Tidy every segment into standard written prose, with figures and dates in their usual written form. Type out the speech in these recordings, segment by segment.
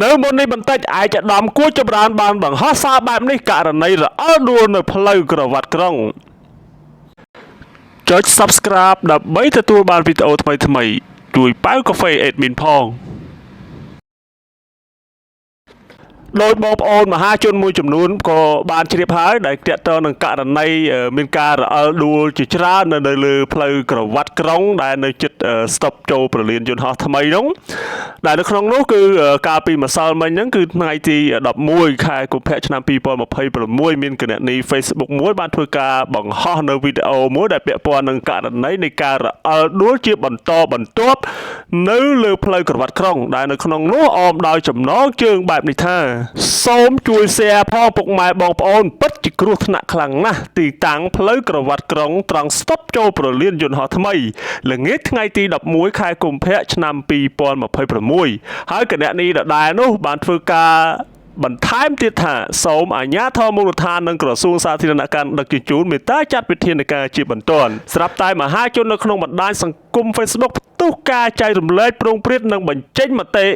នៅមុននេះបន្តិចឯកឧត្តមគួរចម្រើនបានបង្ហោះសារបែបនេះករណីរអិលដួលនៅផ្លូវក្រវ៉ាត់ក្រុងចុច Subscribe ដើម្បីទទួលបានវីដេអូថ្មីៗជួយប៉ៅកាហ្វេ Admin ផងដោយបងប្អូនមហាជនមួយចំនួនក៏បានជ្រាបហើយដែលតាក់ទងនឹងករណីមានការរអិលដួលជាច្រើននៅលើផ្លូវក្រវ៉ាត់ក្រុងដែលនៅជិតស្តុបចូលប្រលានយន្តហោះថ្មីនោះដែលនៅក្នុងនោះគឺកាលពីម្សិលមិញហ្នឹងគឺថ្ងៃទី11ខែកុម្ភៈឆ្នាំ2026មានគណនី Facebook មួយបានធ្វើការបង្ហោះនៅវីដេអូមួយដែលពាក់ព័ន្ធនឹងករណីនៃការរអិលដួលជាបន្តបន្ទាប់នៅលើផ្លូវក្រវ៉ាត់ក្រុងដែលនៅក្នុងនោះអមដោយចំណងជើងបែបនេះថាសូមជួយ share ផងពុកម៉ែបងប្អូនពិតជាគ្រោះថ្នាក់ខ្លាំងណាស់ទីតាំងផ្លូវក្រវ៉ាត់ក្រុងត្រង់ស្តុបចូលប្រលានយន្តហោះថ្មីល្ងាចថ្ងៃទី11ខែកុម្ភៈឆ្នាំ2026ហើយគណនីដដែលនោះបានធ្វើការបន្ថែមទៀតថាសូមអាជ្ញាធរមូលដ្ឋាននិងក្រសួងសាធារណការដឹកជញ្ជូនមេត្តាចាត់វិធានការជាបន្ទាន់ស្រាប់តែមហាជននៅក្នុងបណ្ដាញសង្គម Facebook ផ្ទុះការចែករំលែកប្រងព្រាតនិងបញ្ចេញមតិ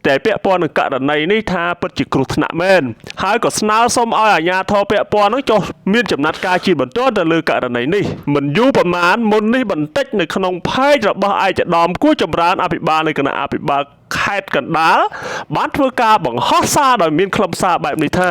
តែពាក់ព័ន្ធនឹងករណីនេះថាពិតជាគ្រោះថ្នាក់មែនហើយក៏ស្នើសុំឲ្យអាជ្ញាធរពាក់ព័ន្ធនឹងចុះមានចំណាត់ការជាបន្ទាន់ទៅលើករណីនេះមិនយូរប៉ុន្មានមុននេះបន្តិចនៅក្នុងផេករបស់ឯកឧត្តមគួរចម្រើនអភិបាលនៃគណៈអភិបាលខេត្តកណ្ដាលបានធ្វើការបង្ហោះសារដោយមានខ្លឹមសារបែបនេះថា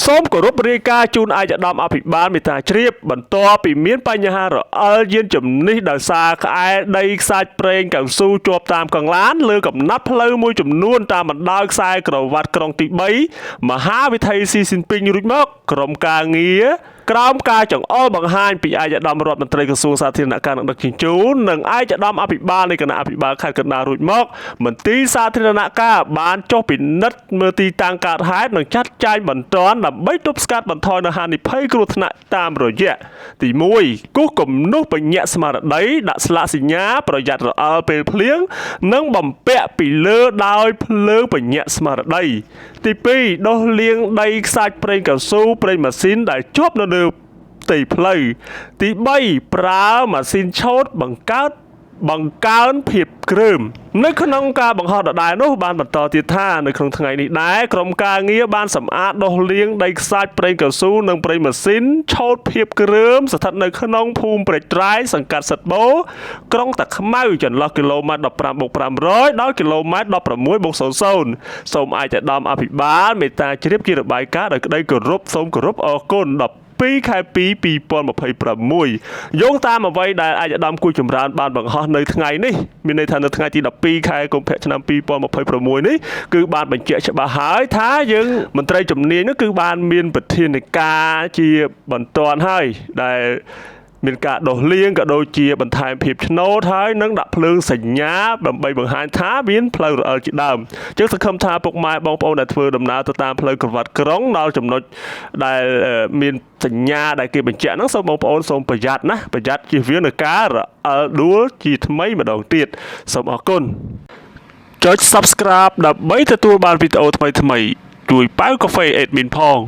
សូមគោរពរាយការណ៍ជូនឯកឧត្តមអភិបាលមេត្តាជ្រាបបន្ទាប់ពីមានបញ្ហារអិលយានជំនិះដោយសារក្អែដីខ្សាច់ប្រេងកៅស៊ូជាប់តាមកង្លានលើកំណាត់ផ្លូវមួយចំនួនតាមបណ្ដោយខ្សែក្រវ៉ាត់ក្រុងទី3មហាវិថីស៊ីស៊ីនពីងរួចមកក្រុមការងារក្រោមការចង្អុលបង្ហាញពីឯកឧត្តមរដ្ឋមន្ត្រីក្រសួងសាធារណការនិងដឹកជញ្ជូននិងឯកឧត្តមអភិបាលនៃគណៈអភិបាលខេត្តកណ្ដាលរួចមកមន្ទីរសាធារណការបានចុះពិនិត្យមើលទីតាំងកើតហេតុនិងចាត់ចែងបន្ទាន់ដើម្បីទប់ស្កាត់បន្ថយនូវហានិភ័យគ្រោះថ្នាក់តាមរយៈទី1គូសគំនូសបញ្ញាក់ស្មារតីដាក់ស្លាកសញ្ញាប្រយ័ត្នរអិលពេលភ្លៀងនិងបំពាក់ពីលើដោយភ្លើងបញ្ញាក់ស្មារតីទី2ដោះលាងដីខ្សាច់ប្រេងកៅស៊ូប្រេងម៉ាស៊ីនដែលជាប់នៅលើផ្ទៃផ្លូវទី3ប្រើម៉ាស៊ីនឆូតបង្កើនភាពគ្រើមនៅក្នុងការបង្ហោះដដែលនោះបានបន្តទៀតថានៅក្នុងថ្ងៃនេះដែរក្រុមការងារបានសម្អាតដុសលាងដីខ្សាច់ប្រេងកៅស៊ូនិងប្រេងម៉ាស៊ីនឆូតភាពគ្រើមស្ថិតនៅក្នុងភូមិព្រែកត្រែងសង្កាត់សិតបូក្រុងតាខ្មៅចន្លោះគីឡូម៉ែត្រ15+500ដល់គីឡូម៉ែត្រ16+00សូមឯកឧត្តមអភិបាលមេត្តាជ្រាបជារបាយការណ៍ដោយក្តីគោរពសូមគោរពអរគុណ2ខែ2 2026យោងតាមអ្វីដែលឯកឧត្តមគួរចម្រើនបានបង្ហោះនៅថ្ងៃនេះមានន័យថានៅថ្ងៃទី12ខែកុម្ភៈឆ្នាំ2026នេះគឺបានបញ្ជាក់ច្បាស់ហើយថាយើងមន្ត្រីជំនាញនោះគឺបានមានប្រធានការជាបន្ទាន់ហើយដែលមានការដោះលាងក៏ដូចជាបន្ថែមភាពឆ្នោតហើយនឹងដាក់ភ្លើងសញ្ញាដើម្បីបង្ហាញថាមានផ្លូវរអិលជាដើមអញ្ចឹងសង្ឃឹមថាពុកម៉ែបងប្អូនដែលធ្វើដំណើរទៅតាមផ្លូវក្រវ៉ាត់ក្រុងដល់ចំណុចដែលមានសញ្ញាដែលគេបញ្ជាក់ហ្នឹងសូមបងប្អូនសូមប្រយ័ត្នណាប្រយ័ត្នជៀសវាងនឹងការរអិលដួលជាថ្មីម្ដងទៀតសូមអរគុណចុច Subscribe ដើម្បីទទួលបានវីដេអូថ្មីៗជួយប៉ៅកាហ្វេ Admin ផង